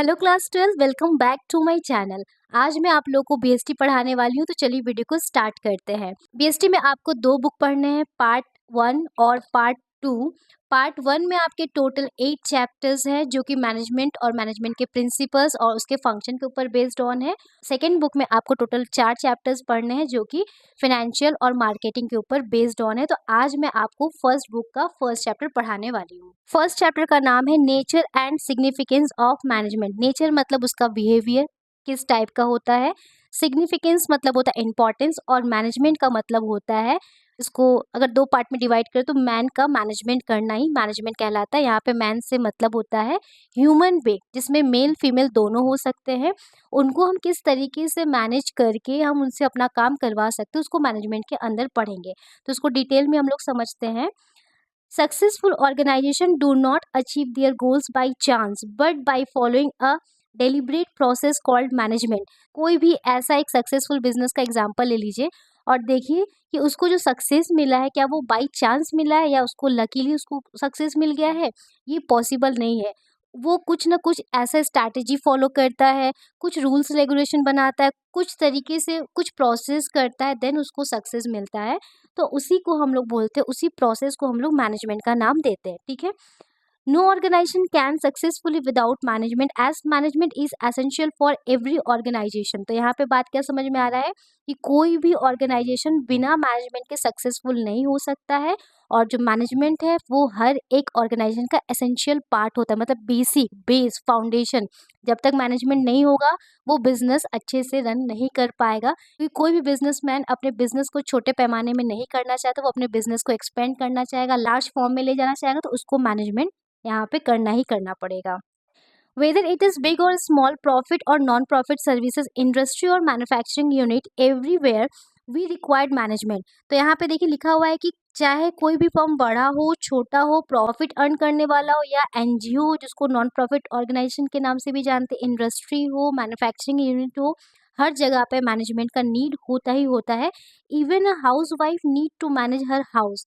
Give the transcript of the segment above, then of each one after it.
Hello class 12, welcome back to my channel. आज मैं आप लोगों को बीएसटी पढ़ाने वाली हूँ, तो चलिए वीडियो को स्टार्ट करते हैं। बीएसटी में आपको दो बुक पढ़ने हैं, पार्ट 1 और पार्ट 2। पार्ट 1 में आपके टोटल 8 चैप्टर्स हैं जो कि मैनेजमेंट और मैनेजमेंट के प्रिंसिपल्स और उसके फंक्शन के ऊपर बेस्ड ऑन है। सेकेंड बुक में आपको टोटल 4 चैप्टर्स पढ़ने हैं जो कि फाइनेंशियल और मार्केटिंग के ऊपर बेस्ड ऑन है। तो आज मैं आपको फर्स्ट बुक का फर्स्ट चैप्टर पढ़ाने वाली हूँ। फर्स्ट चैप्टर का नाम है nature and significance of management. Nature मतलब उसका बिहेवियर किस टाइप का होता है, सिग्निफिकेंस मतलब होता है इंपॉर्टेंस, और मैनेजमेंट का मतलब होता है, इसको अगर दो पार्ट में डिवाइड करें तो मैन का मैनेजमेंट करना ही मैनेजमेंट कहलाता है। यहाँ पे मैन से मतलब होता है ह्यूमन बीइंग, जिसमें मेल फीमेल दोनों हो सकते हैं। उनको हम किस तरीके से मैनेज करके हम उनसे अपना काम करवा सकते हैं, उसको मैनेजमेंट के अंदर पढ़ेंगे। तो उसको डिटेल में हम लोग समझते हैं। Successful organizations do not achieve their goals by chance, but by following a deliberate process called management। कोई भी ऐसा एक सक्सेसफुल बिजनेस का एग्जांपल ले लीजिए और देखिए कि उसको जो सक्सेस मिला है, क्या वो बाई चांस मिला है या उसको लकीली उसको सक्सेस मिल गया है। ये पॉसिबल नहीं है। वो कुछ ना कुछ ऐसा स्ट्रैटेजी फॉलो करता है, कुछ रूल्स रेगुलेशन बनाता है, कुछ तरीके से कुछ प्रोसेस करता है, देन उसको सक्सेस मिलता है। तो उसी को हम लोग बोलते हैं, उसी प्रोसेस को हम लोग मैनेजमेंट का नाम देते हैं। ठीक है। No organisation can successfully without management, as management is essential for every organisation. तो यहाँ पे बात क्या समझ में आ रहा है कि कोई भी ऑर्गेनाइजेशन बिना मैनेजमेंट के सक्सेसफुल नहीं हो सकता है, और जो मैनेजमेंट है वो हर एक ऑर्गेनाइजेशन का एसेंशियल पार्ट होता है, मतलब बेसिक बेस फाउंडेशन। जब तक मैनेजमेंट नहीं होगा वो बिजनेस अच्छे से रन नहीं कर पाएगा, क्योंकि कोई भी बिजनेसमैन अपने बिजनेस को छोटे पैमाने में नहीं करना चाहता, वो अपने बिजनेस को एक्सपेंड करना चाहेगा, लार्ज फॉर्म में ले जाना चाहेगा, तो उसको मैनेजमेंट यहाँ पे करना ही करना पड़ेगा। वेदर इट इज बिग और स्मॉल, प्रॉफिट और नॉन प्रॉफिट सर्विसेज, इंडस्ट्री और manufacturing unit, everywhere we required management. तो यहाँ पे देखिए लिखा हुआ है कि चाहे कोई भी फर्म बड़ा हो छोटा हो, प्रॉफिट अर्न करने वाला हो या एनजीओ हो जिसको नॉन प्रॉफिट ऑर्गेनाइजेशन के नाम से भी जानते हैं, इंडस्ट्री हो, मैन्युफैक्चरिंग यूनिट हो, हर जगह पे मैनेजमेंट का नीड होता ही होता है। Even a housewife need to manage her house.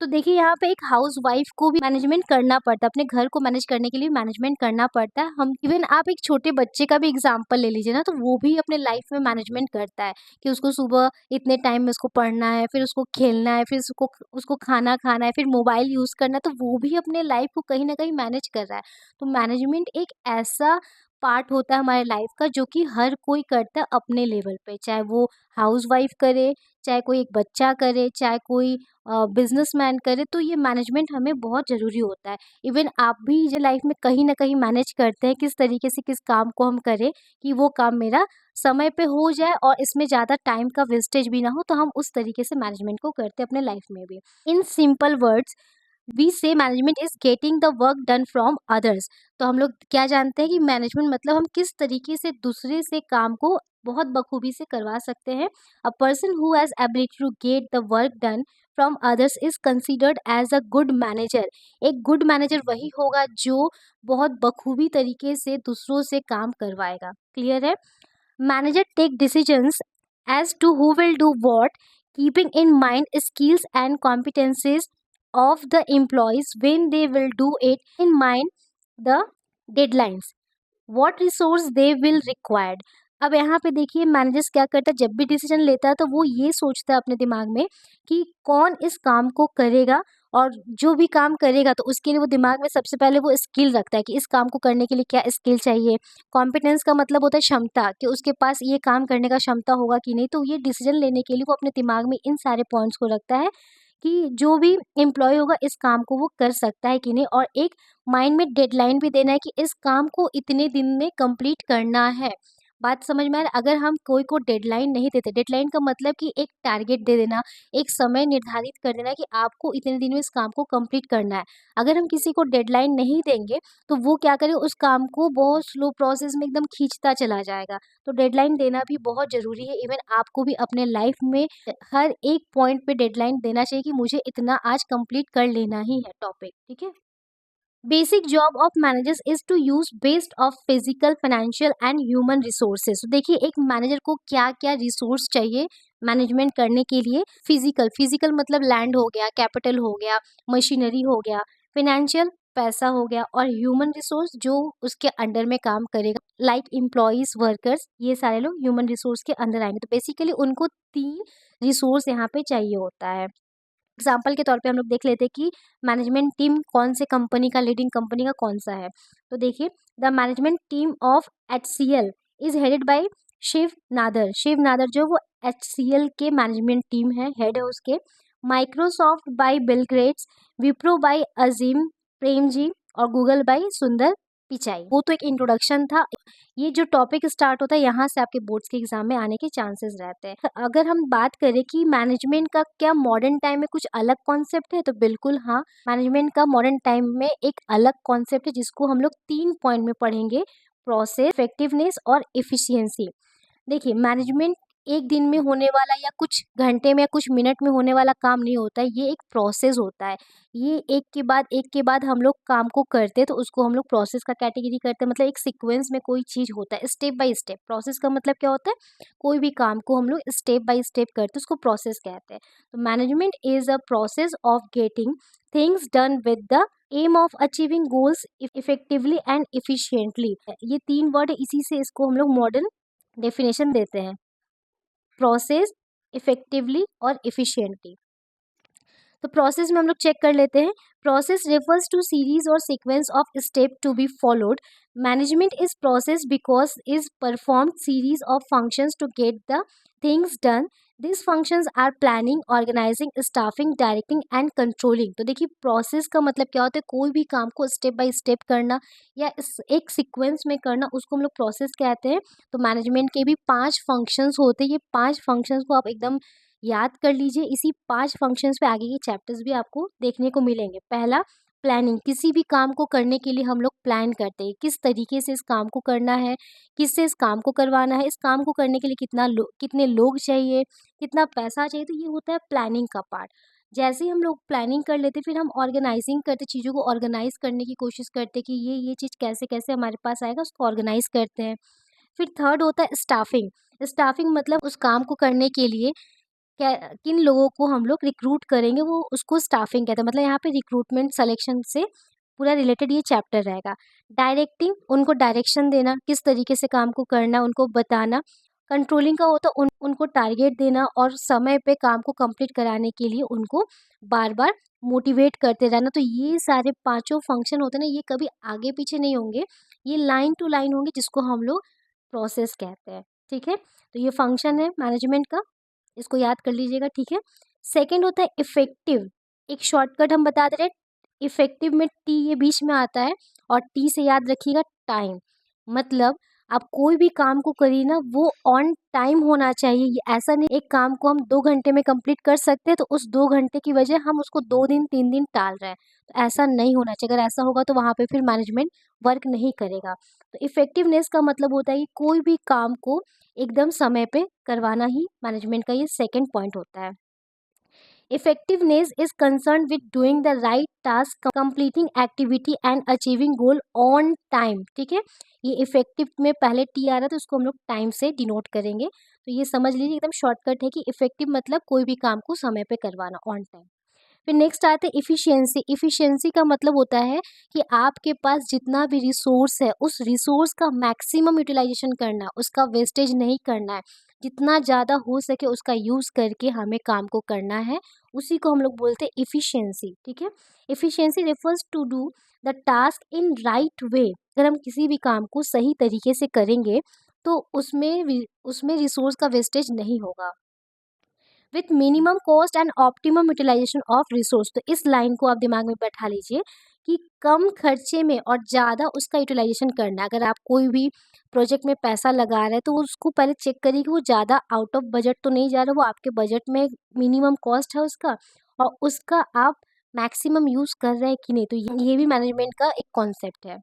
तो देखिए यहाँ पे एक हाउस वाइफ को भी मैनेजमेंट करना पड़ता है, अपने घर को मैनेज करने के लिए मैनेजमेंट करना पड़ता है। हम इवन आप एक छोटे बच्चे का भी एग्जांपल ले लीजिए ना, तो वो भी अपने लाइफ में मैनेजमेंट करता है कि उसको सुबह इतने टाइम में उसको पढ़ना है, फिर उसको खेलना है, फिर उसको उसको खाना खाना है, फिर मोबाइल यूज़ करना है, तो वो भी अपने लाइफ को कहीं ना कहीं मैनेज कर रहा है। तो मैनेजमेंट एक ऐसा पार्ट होता है हमारे लाइफ का जो कि हर कोई करता है अपने लेवल पे, चाहे वो हाउस वाइफ करे, चाहे कोई एक बच्चा करे, चाहे कोई बिजनेसमैन करे। तो ये मैनेजमेंट हमें बहुत ज़रूरी होता है। इवन आप भी जो लाइफ में कहीं ना कहीं मैनेज करते हैं, किस तरीके से किस काम को हम करें कि वो काम मेरा समय पे हो जाए और इसमें ज़्यादा टाइम का वेस्टेज भी ना हो, तो हम उस तरीके से मैनेजमेंट को करते हैं अपने लाइफ में भी। इन सिंपल वर्ड्स वी से management is getting the work done from others. तो हम लोग क्या जानते हैं कि मैनेजमेंट मतलब हम किस तरीके से दूसरे से काम को बहुत बखूबी से करवा सकते हैं। A person who has ability to get the work done from others is considered as a good manager. एक गुड मैनेजर वही होगा जो बहुत बखूबी तरीके से दूसरों से काम करवाएगा। क्लियर है। Manager take decisions as to who will do what, keeping in mind skills and competencies of the employees when they will do it, in mind the deadlines, what resource they will required। अब यहाँ पे देखिए managers क्या करता है, जब भी decision लेता है तो वो ये सोचता है अपने दिमाग में कि कौन इस काम को करेगा, और जो भी काम करेगा तो उसके लिए वो दिमाग में सबसे पहले वो स्किल रखता है कि इस काम को करने के लिए क्या स्किल चाहिए। कॉम्पिटेंस का मतलब होता है क्षमता, कि उसके पास ये काम करने का क्षमता होगा कि नहीं। तो ये डिसीजन लेने के लिए वो अपने दिमाग में इन सारे पॉइंट्स को रखता है कि जो भी एम्प्लॉय होगा इस काम को वो कर सकता है कि नहीं, और एक माइंड में डेडलाइन भी देना है कि इस काम को इतने दिन में कंप्लीट करना है। बात समझ में आ रहा है? अगर हम कोई को डेडलाइन नहीं देते, डेडलाइन का मतलब कि एक टारगेट दे देना, एक समय निर्धारित कर देना कि आपको इतने दिन में इस काम को कंप्लीट करना है। अगर हम किसी को डेडलाइन नहीं देंगे तो वो क्या करेगा, उस काम को बहुत स्लो प्रोसेस में एकदम खींचता चला जाएगा। तो डेडलाइन देना भी बहुत ज़रूरी है। इवन आपको भी अपने लाइफ में हर एक पॉइंट पे डेडलाइन देना चाहिए कि मुझे इतना आज कंप्लीट कर लेना ही है टॉपिक। ठीक है। Basic job of managers is to use based of physical, financial and human resources. देखिए एक मैनेजर को क्या क्या रिसोर्स चाहिए मैनेजमेंट करने के लिए। फिजिकल, फिजिकल मतलब लैंड हो गया, कैपिटल हो गया, मशीनरी हो गया। फाइनेंशियल, पैसा हो गया, और ह्यूमन रिसोर्स जो उसके अंडर में काम करेगा, लाइक एम्प्लॉयज, वर्कर्स, ये सारे लोग ह्यूमन रिसोर्स के अंदर आएंगे। तो बेसिकली उनको 3 रिसोर्स यहाँ पे चाहिए होता है। एग्जाम्पल के तौर पे हम लोग देख लेते हैं कि मैनेजमेंट टीम कौन से कंपनी का, लीडिंग कंपनी का कौन सा है। तो देखिए, the management team of HCL is headed by Shiv Nadar. Shiv Nadar जो वो HCL के मैनेजमेंट टीम है, हेड है उसके। Microsoft by Bill Gates, Wipro by Azim Premji, और गूगल बाय सुंदर पिचाई। वो तो एक इंट्रोडक्शन था। ये जो टॉपिक स्टार्ट होता है यहाँ से आपके बोर्ड्स के एग्जाम में आने के चांसेस रहते हैं। तो अगर हम बात करें कि मैनेजमेंट का क्या मॉडर्न टाइम में कुछ अलग कॉन्सेप्ट है, तो बिल्कुल हाँ, मैनेजमेंट का मॉडर्न टाइम में एक अलग कॉन्सेप्ट है जिसको हम लोग 3 पॉइंट में पढ़ेंगे: प्रोसेस, इफेक्टिवनेस और एफिशिएंसी। देखिए, मैनेजमेंट एक दिन में होने वाला या कुछ घंटे में या कुछ मिनट में होने वाला काम नहीं होता है, ये एक प्रोसेस होता है। ये एक के बाद हम लोग काम को करते हैं, तो उसको हम लोग प्रोसेस का कैटेगरी करते हैं। मतलब एक सीक्वेंस में कोई चीज़ होता है, स्टेप बाय स्टेप। प्रोसेस का मतलब क्या होता है? कोई भी काम को हम लोग स्टेप बाय स्टेप करते हैं, उसको प्रोसेस कहते हैं। तो management is a process of getting things done with the aim of achieving goals effectively and efficiently. ये 3 वर्ड है, इसी से इसको हम लोग मॉडर्न डेफिनेशन देते हैं: प्रोसेस, इफेक्टिवली और इफिशियंटली। तो प्रोसेस में हम लोग चेक कर लेते हैं। प्रोसेस रेफर्स टू सीरीज और sequence of step to be followed. Management is process because is perform series of functions to get the things done. This functions are planning, organizing, staffing, directing and controlling. तो देखिए, process का मतलब क्या होता है? कोई भी काम को स्टेप बाय स्टेप करना या एक सीक्वेंस में करना, उसको हम लोग प्रोसेस कहते हैं। तो मैनेजमेंट के भी 5 फंक्शंस होते हैं। ये 5 फंक्शंस को आप एकदम याद कर लीजिए। इसी 5 फंक्शंस पे आगे के चैप्टर्स भी आपको देखने को मिलेंगे। पहला, प्लानिंग। किसी भी काम को करने के लिए हम लोग प्लान करते हैं, किस तरीके से इस काम को करना है, किससे इस काम को करवाना है, इस काम को करने के लिए कितने लोग चाहिए, कितना पैसा चाहिए। तो ये होता है प्लानिंग का पार्ट। जैसे ही हम लोग प्लानिंग कर लेते, फिर हम ऑर्गेनाइजिंग करते, चीज़ों को ऑर्गेनाइज करने की कोशिश करते कि ये चीज़ कैसे कैसे हमारे पास आएगा, उसको ऑर्गेनाइज करते हैं। फिर थर्ड होता है स्टाफिंग। स्टाफिंग मतलब उस काम को करने के लिए क्या, किन लोगों को हम लोग रिक्रूट करेंगे, वो उसको स्टाफिंग कहते हैं। मतलब यहाँ पे रिक्रूटमेंट सिलेक्शन से पूरा रिलेटेड ये चैप्टर रहेगा। डायरेक्टिंग, उनको डायरेक्शन देना, किस तरीके से काम को करना, उनको बताना। कंट्रोलिंग का होता है उनको टारगेट देना और समय पे काम को कंप्लीट कराने के लिए उनको बार बार मोटिवेट करते रहना। तो ये सारे 5 फंक्शन होते हैं ना, ये कभी आगे पीछे नहीं होंगे, ये लाइन टू लाइन होंगे, जिसको हम लोग प्रोसेस कहते हैं। ठीक है, तो ये फंक्शन है मैनेजमेंट का, इसको याद कर लीजिएगा। ठीक है, सेकंड होता है इफेक्टिव। एक शॉर्टकट हम बता दे रहे हैं, इफेक्टिव में टी ये बीच में आता है, और टी से याद रखिएगा टाइम। मतलब आप कोई भी काम को करिए ना, वो ऑन टाइम होना चाहिए। ये ऐसा नहीं एक काम को हम 2 घंटे में कंप्लीट कर सकते हैं, तो उस 2 घंटे की वजह हम उसको 2 दिन 3 दिन टाल रहे हैं। तो ऐसा नहीं होना चाहिए। अगर ऐसा होगा तो वहाँ पे फिर मैनेजमेंट वर्क नहीं करेगा। तो इफेक्टिवनेस का मतलब होता है कि कोई भी काम को एकदम समय पे करवाना ही मैनेजमेंट का ये सेकंड पॉइंट होता है। Effectiveness is concern with doing the right task, completing activity and achieving goal on time. ठीक है, ये इफेक्टिव में पहले टी आ रहा है, तो उसको हम लोग टाइम से डिनोट करेंगे। तो ये समझ लीजिए, एकदम शॉर्टकट है कि इफेक्टिव मतलब कोई भी काम को समय पे करवाना, ऑन टाइम। फिर नेक्स्ट आते हैं इफ़िशियंसी। इफ़िशियंसी का मतलब होता है कि आपके पास जितना भी रिसोर्स है, उस रिसोर्स का मैक्सिमम यूटिलाइजेशन करना, उसका वेस्टेज नहीं करना है। जितना ज़्यादा हो सके उसका यूज़ करके हमें काम को करना है, उसी को हम लोग बोलते हैं इफ़िशियंसी। ठीक है, efficiency refers to do the task in right way. अगर हम किसी भी काम को सही तरीके से करेंगे, तो उसमें रिसोर्स का वेस्टेज नहीं होगा। With minimum cost and optimum utilization of resource. तो इस लाइन को आप दिमाग में बैठा लीजिए कि कम खर्चे में और ज़्यादा उसका यूटिलाइजेशन करना है। अगर आप कोई भी प्रोजेक्ट में पैसा लगा रहे हैं, तो उसको पहले चेक करिए कि वो ज़्यादा आउट ऑफ बजट तो नहीं जा रहा, वो आपके बजट में मिनिमम कॉस्ट है उसका, और उसका आप मैक्सिमम यूज़ कर रहे हैं कि नहीं। तो ये भी मैनेजमेंट का एक कॉन्सेप्ट है।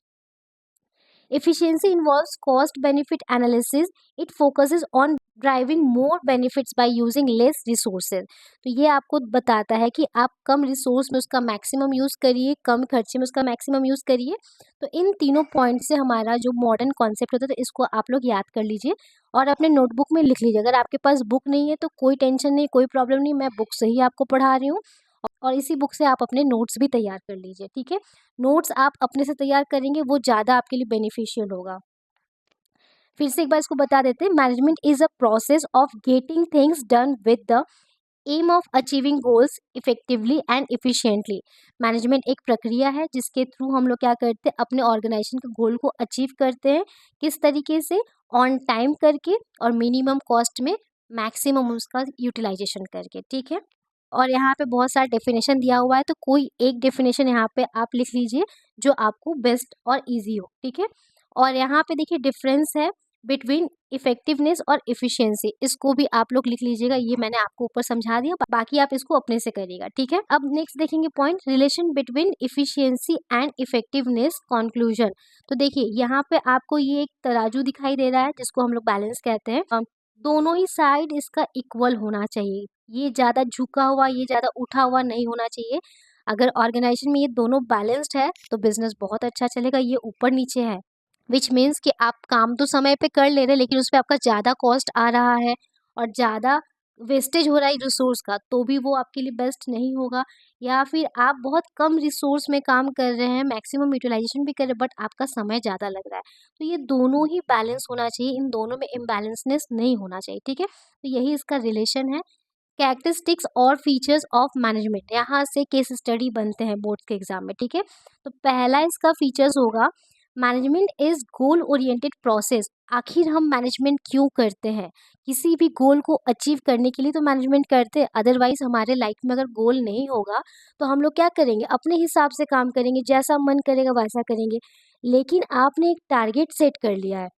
Efficiency involves cost benefit analysis. It focuses on driving more benefits by using less resources. तो ये आपको बताता है कि आप कम रिसोर्स में उसका मैक्सिमम यूज़ करिए, कम खर्चे में उसका मैक्सिमम यूज़ करिए। तो इन तीनों पॉइंट से हमारा जो मॉडर्न कॉन्सेप्ट होता है, तो इसको आप लोग याद कर लीजिए और अपने नोटबुक में लिख लीजिए। अगर आपके पास बुक नहीं है तो कोई टेंशन नहीं, कोई प्रॉब्लम नहीं, मैं बुक से ही आपको पढ़ा रही हूँ। और इसी बुक से आप अपने नोट्स भी तैयार कर लीजिए, ठीक है। नोट्स आप अपने से तैयार करेंगे वो ज़्यादा आपके लिए बेनिफिशियल होगा। फिर से एक बार इसको बता देते हैं, management is a process of getting things done with the aim of achieving goals effectively and efficiently. मैनेजमेंट एक प्रक्रिया है जिसके थ्रू हम लोग क्या करते हैं, अपने ऑर्गेनाइजेशन के गोल को अचीव करते हैं। किस तरीके से? ऑन टाइम करके और मिनिमम कॉस्ट में मैक्सिमम उसका यूटिलाइजेशन करके, ठीक है। और यहाँ पे बहुत सारा डेफिनेशन दिया हुआ है, तो कोई एक डेफिनेशन यहाँ पे आप लिख लीजिए जो आपको बेस्ट और इजी हो, ठीक है। और यहाँ पे देखिए डिफरेंस है बिटवीन इफेक्टिवनेस और इफिशियंसी, इसको भी आप लोग लिख लीजिएगा। ये मैंने आपको ऊपर समझा दिया, बाकी आप इसको अपने से करिएगा, ठीक है। अब नेक्स्ट देखेंगे point, relation between efficiency and effectiveness conclusion. तो देखिए यहाँ पे आपको ये एक तराजू दिखाई दे रहा है जिसको हम लोग बैलेंस कहते हैं। दोनों ही साइड इसका इक्वल होना चाहिए, ये ज़्यादा झुका हुआ, ये ज़्यादा उठा हुआ नहीं होना चाहिए। अगर ऑर्गेनाइजेशन में ये दोनों बैलेंस्ड है तो बिजनेस बहुत अच्छा चलेगा। ये ऊपर नीचे है विच मीन्स कि आप काम तो समय पे कर ले रहे हैं लेकिन उस पे आपका ज़्यादा कॉस्ट आ रहा है और ज़्यादा वेस्टेज हो रहा है रिसोर्स का, तो भी वो आपके लिए बेस्ट नहीं होगा। या फिर आप बहुत कम रिसोर्स में काम कर रहे हैं, मैक्सिमम यूटिलाइजेशन भी कर रहे हैं बट आपका समय ज़्यादा लग रहा है, तो ये दोनों ही बैलेंस होना चाहिए, इन दोनों में इम्बैलेंसनेस नहीं होना चाहिए, ठीक है। तो यही इसका रिलेशन है। कैरेक्टरिस्टिक्स और फीचर्स ऑफ मैनेजमेंट, यहाँ से केस स्टडी बनते हैं बोर्ड के एग्जाम में, ठीक है। तो पहला इसका फीचर्स होगा, management is goal oriented process. आखिर हम मैनेजमेंट क्यों करते हैं? किसी भी गोल को अचीव करने के लिए तो मैनेजमेंट करते हैं, अदरवाइज हमारे लाइफ में अगर गोल नहीं होगा तो हम लोग क्या करेंगे, अपने हिसाब से काम करेंगे, जैसा मन करेगा वैसा करेंगे। लेकिन आपने एक टारगेट सेट कर लिया है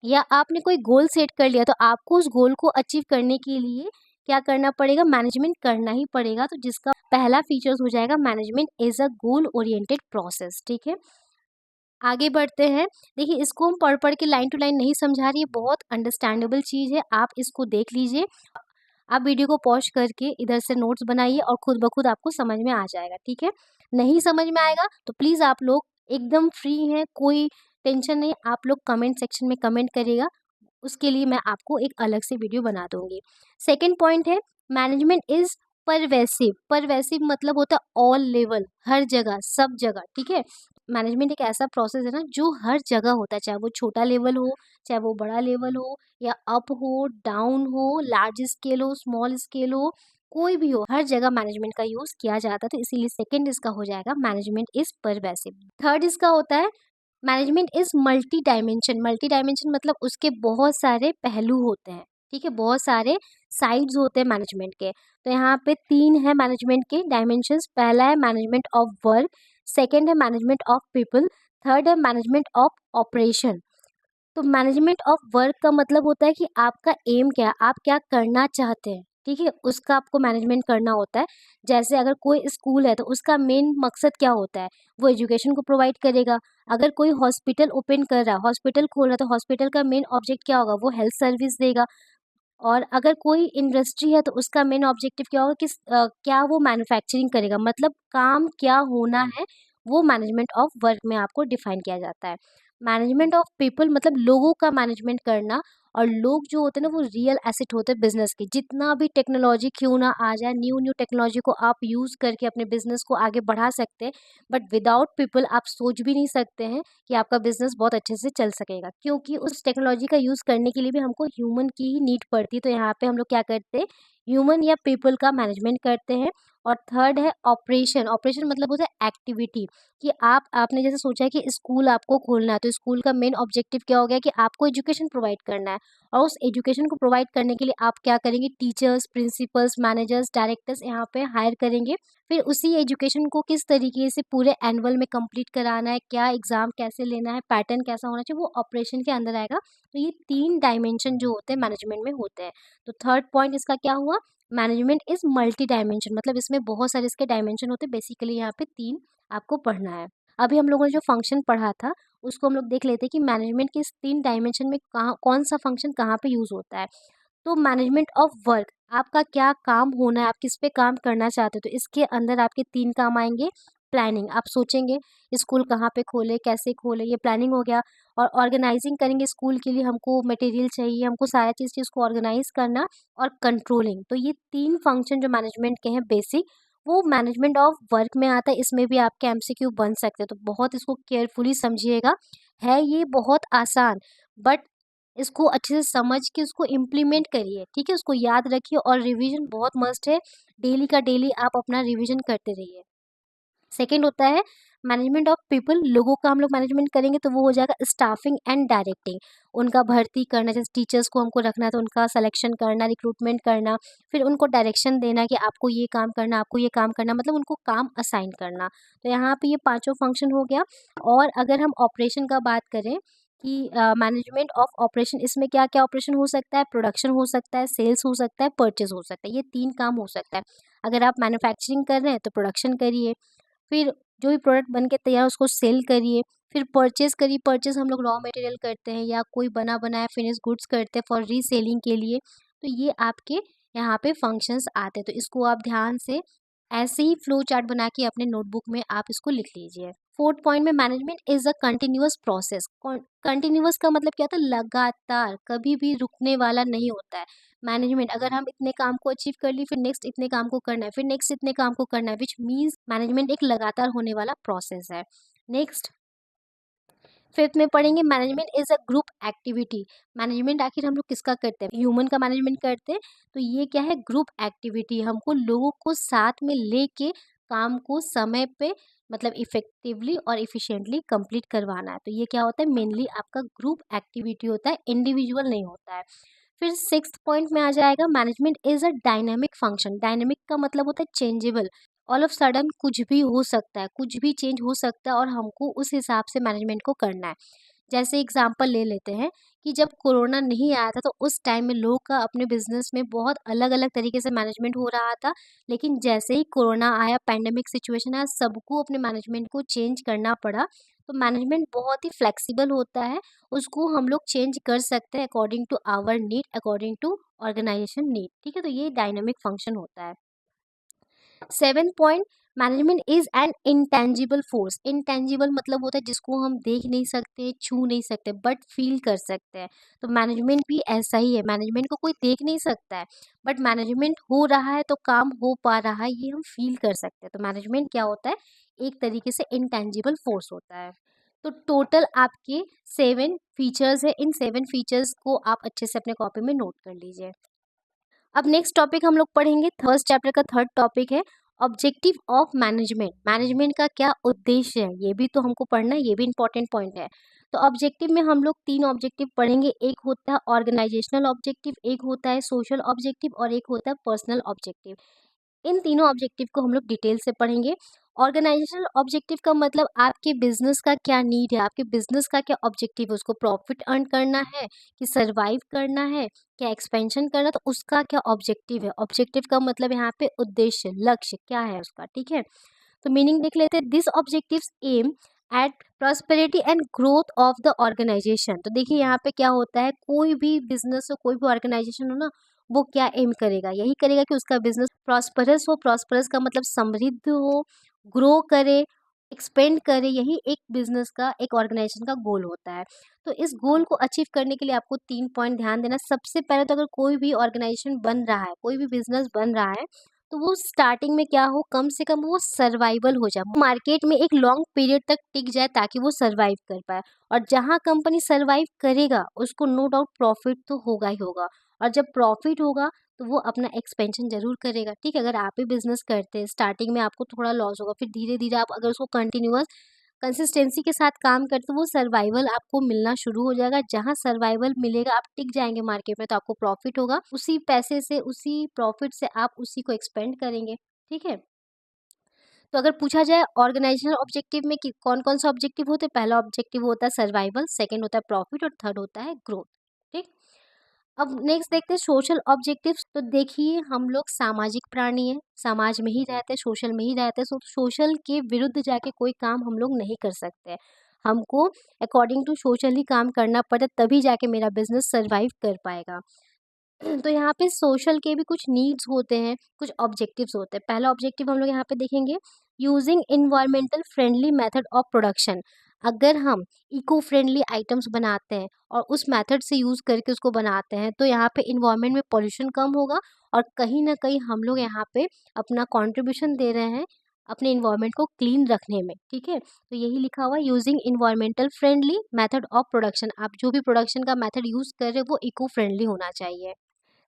या आपने कोई गोल सेट कर लिया, तो आपको उस गोल को अचीव करने के लिए क्या करना पड़ेगा, मैनेजमेंट करना ही पड़ेगा। तो जिसका पहला फीचर्स हो जाएगा, management is a goal oriented process, ठीक है। आगे बढ़ते हैं। देखिए इसको हम पढ़ पढ़ के लाइन टू लाइन नहीं समझा रही है, बहुत अंडरस्टैंडेबल चीज़ है, आप इसको देख लीजिए। आप वीडियो को पॉज करके इधर से नोट्स बनाइए और खुद ब खुद आपको समझ में आ जाएगा, ठीक है। नहीं समझ में आएगा तो प्लीज़ आप लोग एकदम फ्री हैं, कोई टेंशन नहीं, आप लोग कमेंट सेक्शन में कमेंट करिएगा, उसके लिए मैं आपको एक अलग से वीडियो बना दूंगी। सेकंड पॉइंट है, मैनेजमेंट इज परवेसिव। परवेसिव मतलब होता है ऑल लेवल, हर जगह, सब जगह, ठीक है। मैनेजमेंट एक ऐसा प्रोसेस है ना जो हर जगह होता है, चाहे वो छोटा लेवल हो, चाहे वो बड़ा लेवल हो, या अप हो, डाउन हो, लार्ज स्केल हो, स्मॉल स्केल हो, कोई भी हो, हर जगह मैनेजमेंट का यूज किया जाता है। तो इसीलिए सेकंड इसका हो जाएगा, मैनेजमेंट इज परवेसिव। थर्ड इसका होता है, management is multi dimension. Multi dimension मतलब उसके बहुत सारे पहलू होते हैं, ठीक है, बहुत सारे साइड्स होते हैं मैनेजमेंट के। तो यहाँ पे तीन है मैनेजमेंट के डायमेंशंस। पहला है मैनेजमेंट ऑफ वर्क, सेकंड है मैनेजमेंट ऑफ पीपल, थर्ड है मैनेजमेंट ऑफ ऑपरेशन। तो मैनेजमेंट ऑफ वर्क का मतलब होता है कि आपका एम क्या है, आप क्या करना चाहते हैं, ठीक है, उसका आपको मैनेजमेंट करना होता है। जैसे अगर कोई स्कूल है तो उसका मेन मकसद क्या होता है, वो एजुकेशन को प्रोवाइड करेगा। अगर कोई हॉस्पिटल ओपन कर रहा है, हॉस्पिटल खोल रहा है, तो हॉस्पिटल का मेन ऑब्जेक्ट क्या होगा, वो हेल्थ सर्विस देगा। और अगर कोई इंडस्ट्री है तो उसका मेन ऑब्जेक्टिव क्या होगा, क्या वो मैन्युफैक्चरिंग करेगा, मतलब काम क्या होना है, वो मैनेजमेंट ऑफ वर्क में आपको डिफाइन किया जाता है। मैनेजमेंट ऑफ पीपल मतलब लोगों का मैनेजमेंट करना, और लोग जो होते हैं ना वो रियल एसेट होते हैं बिजनेस के। जितना भी टेक्नोलॉजी क्यों ना आ जाए, न्यू न्यू टेक्नोलॉजी को आप यूज़ करके अपने बिजनेस को आगे बढ़ा सकते हैं, बट विदाउट पीपल आप सोच भी नहीं सकते हैं कि आपका बिजनेस बहुत अच्छे से चल सकेगा, क्योंकि उस टेक्नोलॉजी का यूज़ करने के लिए भी हमको ह्यूमन की ही नीड पड़ती है। तो यहाँ पे हम लोग क्या करते हैं, ह्यूमन या पीपल का मैनेजमेंट करते हैं। और थर्ड है ऑपरेशन। ऑपरेशन मतलब होता है एक्टिविटी, कि आपने जैसे सोचा है कि स्कूल आपको खोलना है, तो स्कूल का मेन ऑब्जेक्टिव क्या हो गया कि आपको एजुकेशन प्रोवाइड करना है। और उस एजुकेशन को प्रोवाइड करने के लिए आप क्या करेंगे, टीचर्स, प्रिंसिपल्स, मैनेजर्स, डायरेक्टर्स यहाँ पे हायर करेंगे। फिर उसी एजुकेशन को किस तरीके से पूरे एनुअल में कंप्लीट कराना है, क्या एग्जाम कैसे लेना है, पैटर्न कैसा होना चाहिए, वो ऑपरेशन के अंदर आएगा। तो ये तीन डायमेंशन जो होते हैं मैनेजमेंट में होते हैं। तो थर्ड पॉइंट इसका क्या हुआ, मैनेजमेंट इज मल्टी डायमेंशन, मतलब इसमें बहुत सारे इसके डायमेंशन होते हैं। बेसिकली यहाँ पे तीन आपको पढ़ना है। अभी हम लोगों ने जो फंक्शन पढ़ा था उसको हम लोग देख लेते हैं कि मैनेजमेंट के इस तीन डायमेंशन में कहाँ कौन सा फंक्शन कहाँ पे यूज होता है। तो मैनेजमेंट ऑफ वर्क, आपका क्या काम होना है, आप किस पे काम करना चाहते हो, तो इसके अंदर आपके तीन काम आएंगे। प्लानिंग, आप सोचेंगे स्कूल कहाँ पे खोले, कैसे खोले, ये प्लानिंग हो गया। और ऑर्गेनाइजिंग करेंगे, स्कूल के लिए हमको मटेरियल चाहिए, हमको सारा चीज़ को ऑर्गेनाइज करना। और कंट्रोलिंग, तो ये तीन फंक्शन जो मैनेजमेंट के हैं बेसिक, वो मैनेजमेंट ऑफ वर्क में आता है। इसमें भी आपके एमसीक्यू बन सकते हैं, तो बहुत इसको केयरफुली समझिएगा। है ये बहुत आसान, बट इसको अच्छे से समझ के उसको इम्प्लीमेंट करिए, ठीक है। उसको याद रखिए और रिवीजन बहुत मस्ट है। डेली का डेली आप अपना रिवीजन करते रहिए। सेकंड होता है मैनेजमेंट ऑफ पीपल। लोगों का हम लोग मैनेजमेंट करेंगे तो वो हो जाएगा स्टाफिंग एंड डायरेक्टिंग। उनका भर्ती करना, जैसे टीचर्स को हमको रखना है तो उनका सिलेक्शन करना, रिक्रूटमेंट करना, फिर उनको डायरेक्शन देना कि आपको ये काम करना, आपको ये काम करना, मतलब उनको काम असाइन करना। तो यहाँ पे ये पांचों फंक्शन हो गया। और अगर हम ऑपरेशन का बात करें कि मैनेजमेंट ऑफ ऑपरेशन, इसमें क्या क्या ऑपरेशन हो सकता है, प्रोडक्शन हो सकता है, सेल्स हो सकता है, परचेज हो सकता है। ये 3 काम हो सकता है। अगर आप मैन्युफैक्चरिंग कर रहे हैं तो प्रोडक्शन करिए, फिर जो भी प्रोडक्ट बन के तैयार है उसको सेल करिए, फिर परचेज़ करिए। परचेज़ हम लोग रॉ मटेरियल करते हैं या कोई बना बनाया फिनिश गुड्स करते हैं फॉर रीसेलिंग के लिए। तो ये आपके यहाँ पे फंक्शंस आते हैं, तो इसको आप ध्यान से ऐसे ही फ्लो चार्ट बना के अपने नोटबुक में आप इसको लिख लीजिए। फोर्थ पॉइंट में management is a continuous process. Continuous का मतलब क्या होता है, लगातार, कभी भी रुकने वाला नहीं होता है। मैनेजमेंट, अगर हम इतने काम को अचीव कर लिए, फिर नेक्स्ट इतने काम को करना है, फिर नेक्स्ट इतने काम को करना है, विच मीन्स मैनेजमेंट एक लगातार होने वाला प्रोसेस है। नेक्स्ट, फिफ्थ में पढ़ेंगे management is a group activity. Management आखिर हम लोग किसका करते हैं, ह्यूमन का मैनेजमेंट करते हैं। तो ये क्या है, ग्रुप एक्टिविटी। हमको लोगों को साथ में लेके काम को समय पे, मतलब इफेक्टिवली और इफिशिएंटली कंप्लीट करवाना है। तो ये क्या होता है, मेनली आपका ग्रुप एक्टिविटी होता है, इंडिविजुअल नहीं होता है। फिर सिक्स्थ पॉइंट में आ जाएगा management is a dynamic function. Dynamic का मतलब होता है चेंजेबल। ऑल ऑफ सडन कुछ भी हो सकता है, कुछ भी चेंज हो सकता है और हमको उस हिसाब से मैनेजमेंट को करना है। जैसे एग्जांपल ले लेते हैं कि जब कोरोना नहीं आया था तो उस टाइम में लोग का अपने बिजनेस में बहुत अलग अलग तरीके से मैनेजमेंट हो रहा था। लेकिन जैसे ही कोरोना आया, पैंडेमिक सिचुएशन आया, सबको अपने मैनेजमेंट को चेंज करना पड़ा। तो मैनेजमेंट बहुत ही फ्लेक्सिबल होता है, उसको हम लोग चेंज कर सकते हैं according to our need, according to organization need, ठीक है। तो ये डायनामिक फंक्शन होता है। Seventh point, management is an intangible force. Intangible मतलब होता है जिसको हम देख नहीं सकते, छू नहीं सकते, बट फील कर सकते हैं। तो मैनेजमेंट भी ऐसा ही है। मैनेजमेंट को कोई देख नहीं सकता है, बट मैनेजमेंट हो रहा है तो काम हो पा रहा है, ये हम फील कर सकते हैं। तो मैनेजमेंट क्या होता है, एक तरीके से इंटेंजिबल फोर्स होता है। तो टोटल आपके 7 फीचर्स है। इन 7 फीचर्स को आप अच्छे से अपने कॉपी में नोट कर लीजिए। अब नेक्स्ट टॉपिक हम लोग पढ़ेंगे, फर्स्ट चैप्टर का थर्ड टॉपिक है ऑब्जेक्टिव ऑफ मैनेजमेंट। मैनेजमेंट का क्या उद्देश्य है, ये भी तो हमको पढ़ना है, ये भी इंपॉर्टेंट पॉइंट है। तो ऑब्जेक्टिव में हम लोग 3 ऑब्जेक्टिव पढ़ेंगे। एक होता है ऑर्गेनाइजेशनल ऑब्जेक्टिव, एक होता है सोशल ऑब्जेक्टिव और एक होता है पर्सनल ऑब्जेक्टिव। इन तीनों ऑब्जेक्टिव को हम लोग डिटेल से पढ़ेंगे। ऑर्गेनाइजेशनल ऑब्जेक्टिव का मतलब आपके बिजनेस का क्या नीड है, आपके बिजनेस का क्या ऑब्जेक्टिव है, उसको प्रॉफिट अर्न करना है कि सरवाइव करना है, क्या एक्सपेंशन करना है, तो उसका क्या ऑब्जेक्टिव है। ऑब्जेक्टिव का मतलब यहाँ पे उद्देश्य, लक्ष्य क्या है उसका, ठीक है। तो मीनिंग देख लेते हैं, this objectives aim at prosperity and growth of the organization. तो देखिए यहाँ पे क्या होता है, कोई भी बिजनेस हो, कोई भी ऑर्गेनाइजेशन हो ना, वो क्या एम करेगा, यही करेगा कि उसका बिजनेस प्रॉस्परस हो। प्रॉस्परस का मतलब समृद्ध हो, ग्रो करे, एक्सपेंड करे। यही एक बिजनेस का, एक ऑर्गेनाइजेशन का गोल होता है। तो इस गोल को अचीव करने के लिए आपको 3 पॉइंट ध्यान देना। सबसे पहले तो अगर कोई भी ऑर्गेनाइजेशन बन रहा है, कोई भी बिजनेस बन रहा है, तो वो स्टार्टिंग में क्या हो, कम से कम वो सर्वाइवल हो जाए, मार्केट में एक लॉन्ग पीरियड तक टिक जाए ताकि वो सर्वाइव कर पाए। और जहाँ कंपनी सर्वाइव करेगा उसको नो डाउट प्रॉफिट तो होगा ही होगा। और जब प्रॉफिट होगा तो वो अपना एक्सपेंशन जरूर करेगा, ठीक है। अगर आप ही बिजनेस करते हैं, स्टार्टिंग में आपको थोड़ा लॉस होगा, फिर धीरे धीरे आप अगर उसको कंटिन्यूअस कंसिस्टेंसी के साथ काम करते तो वो सर्वाइवल आपको मिलना शुरू हो जाएगा। जहाँ सर्वाइवल मिलेगा, आप टिक जाएंगे मार्केट में, तो आपको प्रॉफिट होगा। उसी पैसे से, उसी प्रॉफिट से आप उसी को एक्सपेंड करेंगे, ठीक है। तो अगर पूछा जाए ऑर्गेनाइजेशनल ऑब्जेक्टिव में कि कौन कौन सा ऑब्जेक्टिव होते हैं, पहला ऑब्जेक्टिव होता है सर्वाइवल, सेकंड होता है प्रॉफिट और थर्ड होता है ग्रोथ, ठीक। अब नेक्स्ट देखते हैं सोशल ऑब्जेक्टिव्स। तो देखिए हम लोग सामाजिक प्राणी हैं, समाज में ही रहते हैं, सोशल में ही रहते हैं। सो सोशल के विरुद्ध जाके कोई काम हम लोग नहीं कर सकते हैं। हमको अकॉर्डिंग टू सोशल ही काम करना पड़े, तभी जाके मेरा बिजनेस सरवाइव कर पाएगा। तो यहाँ पे सोशल के भी कुछ नीड्स होते हैं, कुछ ऑब्जेक्टिव्स होते हैं। पहला ऑब्जेक्टिव हम लोग यहाँ पे देखेंगे, using environmental friendly method of production. अगर हम इको फ्रेंडली आइटम्स बनाते हैं और उस मेथड से यूज़ करके उसको बनाते हैं, तो यहाँ पे इन्वायरमेंट में पॉल्यूशन कम होगा और कहीं ना कहीं हम लोग यहाँ पे अपना कंट्रीब्यूशन दे रहे हैं अपने इन्वायरमेंट को क्लीन रखने में। ठीक है, तो यही लिखा हुआ है, using environmental friendly method of production. आप जो भी प्रोडक्शन का मेथड यूज कर रहे हो वो इको फ्रेंडली होना चाहिए।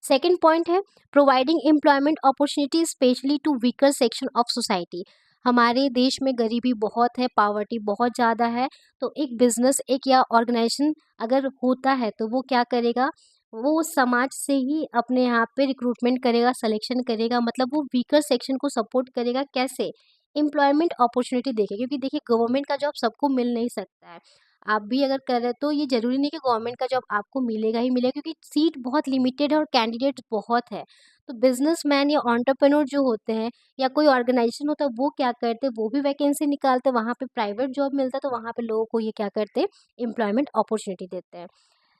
सेकेंड पॉइंट है providing employment opportunity specially to weaker section of society. हमारे देश में गरीबी बहुत है, पावर्टी बहुत ज़्यादा है, तो एक बिजनेस एक या ऑर्गेनाइजेशन अगर होता है तो वो क्या करेगा, वो समाज से ही अपने यहाँ पे रिक्रूटमेंट करेगा, सिलेक्शन करेगा, मतलब वो वीकर सेक्शन को सपोर्ट करेगा। कैसे? एम्प्लॉयमेंट अपॉर्चुनिटी देके, क्योंकि देखिए गवर्नमेंट का जॉब सबको मिल नहीं सकता है। आप भी अगर कर रहे हो तो ये ज़रूरी नहीं कि गवर्नमेंट का जॉब आपको मिलेगा ही मिलेगा, क्योंकि सीट बहुत लिमिटेड है और कैंडिडेट बहुत है। तो बिजनेसमैन या एंटरप्रेन्योर जो होते हैं या कोई ऑर्गेनाइजेशन होता है वो क्या करते हैं, वो भी वैकेंसी निकालते हैं, वहाँ पे प्राइवेट जॉब मिलता है तो वहाँ पे लोगों को ये क्या करते हैं, एम्प्लॉयमेंट अपॉर्चुनिटी देते हैं।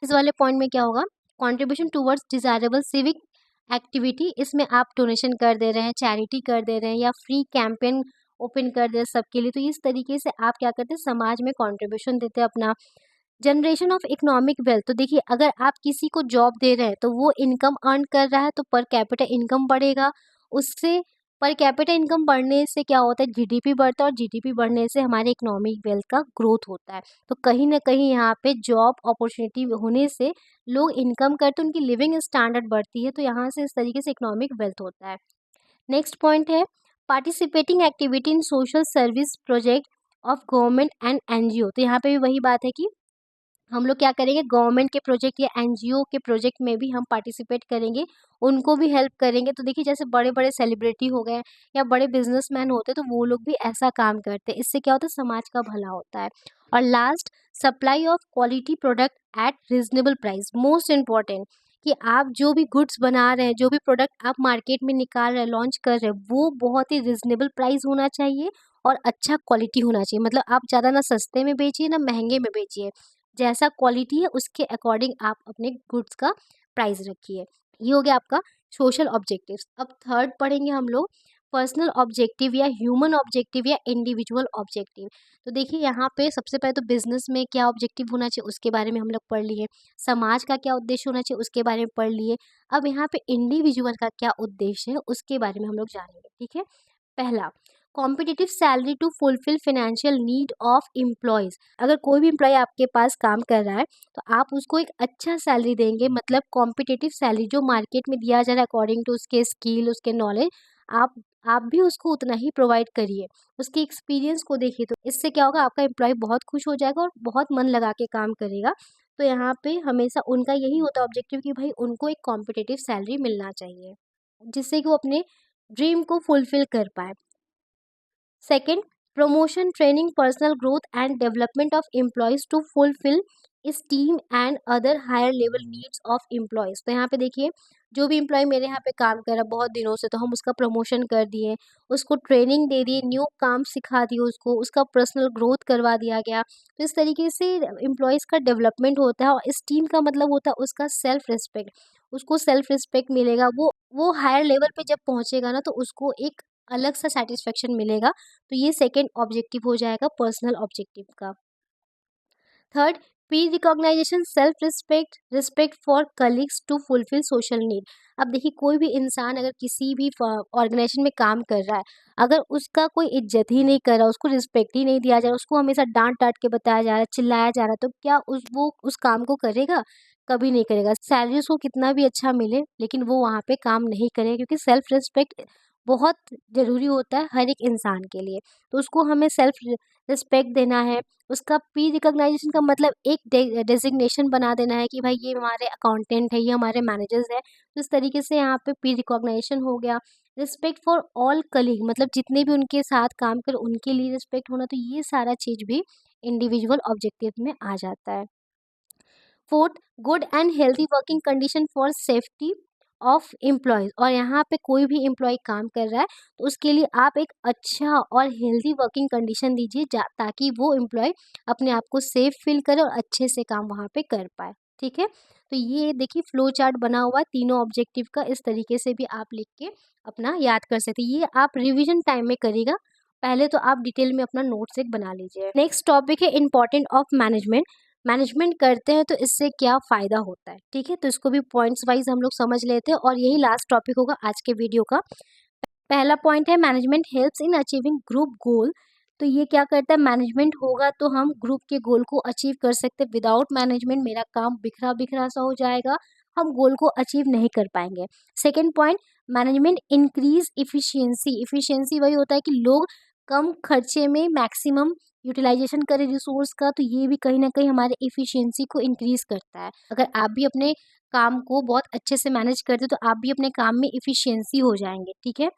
इस वाले पॉइंट में क्या होगा, contribution towards desirable civic activity. इसमें आप डोनेशन कर दे रहे हैं, चैरिटी कर दे रहे हैं या फ्री कैंपेन ओपन कर दे रहे हैं सबके लिए। तो इस तरीके से आप क्या करते हैं, समाज में कंट्रीब्यूशन देते हैं अपना। जनरेशन ऑफ इकोनॉमिक वेल्थ, तो देखिए अगर आप किसी को जॉब दे रहे हैं तो वो इनकम अर्न कर रहा है तो पर कैपिटा इनकम बढ़ेगा, उससे पर कैपिटा इनकम बढ़ने से क्या होता है, जीडीपी बढ़ता है और जीडीपी बढ़ने से हमारे इकोनॉमिक वेल्थ का ग्रोथ होता है। तो कहीं ना कहीं यहाँ पे जॉब अपॉर्चुनिटी होने से लोग इनकम करते हैं, उनकी लिविंग स्टैंडर्ड बढ़ती है, तो यहाँ से इस तरीके से इकोनॉमिक वेल्थ होता है। नेक्स्ट पॉइंट है participating activity in social service project of government and NGO. तो यहाँ पे भी वही बात है कि हम लोग क्या करेंगे, गवर्नमेंट के प्रोजेक्ट या एनजीओ के प्रोजेक्ट में भी हम पार्टिसिपेट करेंगे, उनको भी हेल्प करेंगे। तो देखिए जैसे बड़े बड़े सेलिब्रिटी हो गए या बड़े बिजनेसमैन होते हैं तो वो लोग भी ऐसा काम करते हैं, इससे क्या होता है, समाज का भला होता है। और last, supply of quality product at reasonable price. Most important कि आप जो भी गुड्स बना रहे हैं, जो भी प्रोडक्ट आप मार्केट में निकाल रहे हैं, लॉन्च कर रहे हैं, वो बहुत ही रिजनेबल प्राइस होना चाहिए और अच्छा क्वालिटी होना चाहिए। मतलब आप ज़्यादा ना सस्ते में बेचिए ना महंगे में बेचिए, जैसा क्वालिटी है उसके अकॉर्डिंग आप अपने गुड्स का प्राइस रखिए। ये हो गया आपका सोशल ऑब्जेक्टिव्स। अब थर्ड पढ़ेंगे हम लोग पर्सनल ऑब्जेक्टिव या ह्यूमन ऑब्जेक्टिव या इंडिविजुअल ऑब्जेक्टिव। तो देखिए यहाँ पे सबसे पहले तो बिजनेस में क्या ऑब्जेक्टिव होना चाहिए उसके बारे में हम लोग पढ़ लिए, समाज का क्या उद्देश्य होना चाहिए उसके बारे में पढ़ लिए। अब यहाँ पे इंडिविजुअल का क्या उद्देश्य है उसके बारे में हम लोग जानेंगे। ठीक है, पहला, competitive salary to fulfil financial need of employees. अगर कोई भी एम्प्लॉय आपके पास काम कर रहा है तो आप उसको एक अच्छा सैलरी देंगे, मतलब कॉम्पिटिटिव सैलरी जो मार्केट में दिया जा रहा है अकॉर्डिंग टू उसके स्किल उसके नॉलेज, आप आप भी उसको उतना ही प्रोवाइड करिए, उसके एक्सपीरियंस को देखिए। तो इससे क्या होगा, आपका एम्प्लॉय बहुत खुश हो जाएगा और बहुत मन लगा के काम करेगा। तो यहाँ पे हमेशा उनका यही होता है ऑब्जेक्टिव कि भाई उनको एक कॉम्पिटिटिव सैलरी मिलना चाहिए जिससे कि वो अपने ड्रीम को फुलफिल कर पाए। Second, promotion training personal growth and development of employees to fulfil team and other higher level needs of employees. तो यहाँ पे देखिए जो भी एम्प्लॉय मेरे यहाँ पे काम कर रहा है बहुत दिनों से, तो हम उसका प्रमोशन कर दिए, उसको ट्रेनिंग दे दिए, न्यू काम सिखा दिए, उसको उसका पर्सनल ग्रोथ करवा दिया गया। तो इस तरीके से एम्प्लॉयज़ का डेवलपमेंट होता है और इस टीम का मतलब होता है उसका सेल्फ रिस्पेक्ट। उसको सेल्फ रिस्पेक्ट मिलेगा, वो हायर लेवल पे जब पहुँचेगा ना तो उसको एक अलग सा सेटिस्फेक्शन मिलेगा। तो ये सेकेंड ऑब्जेक्टिव हो जाएगा पर्सनल ऑब्जेक्टिव का। Third, P recognization self respect respect for colleagues to fulfil social need. अब देखिए कोई भी इंसान अगर किसी भी ऑर्गेनाइजेशन में काम कर रहा है, अगर उसका कोई इज्जत ही नहीं कर रहा, उसको रिस्पेक्ट ही नहीं दिया जा रहा, उसको हमेशा डांट डांट के बताया जा रहा है, चिल्लाया जा रहा है, तो क्या वो उस काम को करेगा? कभी नहीं करेगा। सैलरी उसको कितना भी अच्छा मिले लेकिन वो वहाँ पे काम नहीं करेगा, क्योंकि सेल्फ रिस्पेक्ट बहुत ज़रूरी होता है हर एक इंसान के लिए। तो उसको हमें सेल्फ रिस्पेक्ट देना है। उसका पी रिकॉग्नाइजेशन का मतलब एक डेजिग्नेशन बना देना है कि भाई ये हमारे अकाउंटेंट है, ये हमारे मैनेजर्स है। तो इस तरीके से यहाँ पे पी रिकॉग्नाइजेशन हो गया। रिस्पेक्ट फॉर ऑल कलीग, मतलब जितने भी उनके साथ काम कर उनके लिए रिस्पेक्ट होना, तो ये सारा चीज़ भी इंडिविजुअल ऑब्जेक्टिव में आ जाता है। Fourth, good and healthy working condition for safety of employees. और यहाँ पे कोई भी एम्प्लॉय काम कर रहा है तो उसके लिए आप एक अच्छा और हेल्दी वर्किंग कंडीशन दीजिए ताकि वो एम्प्लॉय अपने आप को सेफ फील करे और अच्छे से काम वहाँ पे कर पाए। ठीक है, तो ये देखिए फ्लो चार्ट बना हुआ है तीनों ऑब्जेक्टिव का, इस तरीके से भी आप लिख के अपना याद कर सकते हैं। ये आप रिविजन टाइम में करिएगा, पहले तो आप डिटेल में अपना नोट्स एक बना लीजिए। नेक्स्ट टॉपिक है इंपॉर्टेंट ऑफ मैनेजमेंट। मैनेजमेंट करते हैं तो इससे क्या फ़ायदा होता है, ठीक है। तो इसको भी पॉइंट्स वाइज हम लोग समझ लेते हैं और यही लास्ट टॉपिक होगा आज के वीडियो का। पहला पॉइंट है management helps in achieving group गोल। तो ये क्या करता है, मैनेजमेंट होगा तो हम ग्रुप के गोल को अचीव कर सकते हैं। विदाउट मैनेजमेंट मेरा काम बिखरा बिखरा सा हो जाएगा, हम गोल को अचीव नहीं कर पाएंगे। Second point, management increase efficiency. Efficiency वही होता है कि लोग कम खर्चे में मैक्सिमम यूटिलाइजेशन करें रिसोर्स का, तो ये भी कहीं ना कहीं हमारे इफिशियंसी को इंक्रीज करता है। अगर आप भी अपने काम को बहुत अच्छे से मैनेज करते हो तो आप भी अपने काम में इफिशियंसी हो जाएंगे, ठीक है।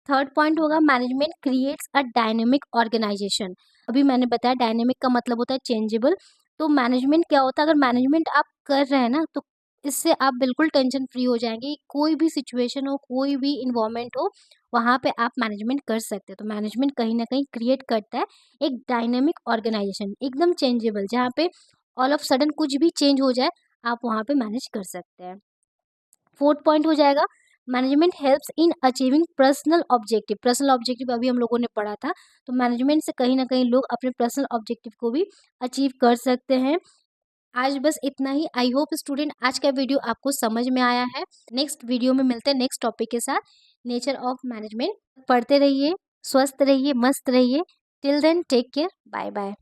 थर्ड पॉइंट होगा management creates a dynamic organization. अभी मैंने बताया डायनेमिक का मतलब होता है चेंजेबल। तो मैनेजमेंट क्या होता है, अगर मैनेजमेंट आप कर रहे हैं ना तो इससे आप बिल्कुल टेंशन फ्री हो जाएंगे। कोई भी सिचुएशन हो, कोई भी इन्वायरमेंट हो, वहाँ पे आप मैनेजमेंट कर सकते हैं। तो मैनेजमेंट कहीं ना कहीं क्रिएट करता है एक डायनेमिक ऑर्गेनाइजेशन, एकदम चेंजेबल, जहाँ पे ऑल ऑफ सडन कुछ भी चेंज हो जाए आप वहाँ पे मैनेज कर सकते हैं। फोर्थ पॉइंट हो जाएगा management helps in achieving personal objective. Personal objective अभी हम लोगों ने पढ़ा था, तो मैनेजमेंट से कहीं ना कहीं लोग अपने पर्सनल ऑब्जेक्टिव को भी अचीव कर सकते हैं। आज बस इतना ही। आई होप स्टूडेंट आज का वीडियो आपको समझ में आया है। नेक्स्ट वीडियो में मिलते हैं नेक्स्ट टॉपिक के साथ, नेचर ऑफ मैनेजमेंट। पढ़ते रहिए, स्वस्थ रहिए, मस्त रहिए। Till then take care, bye bye.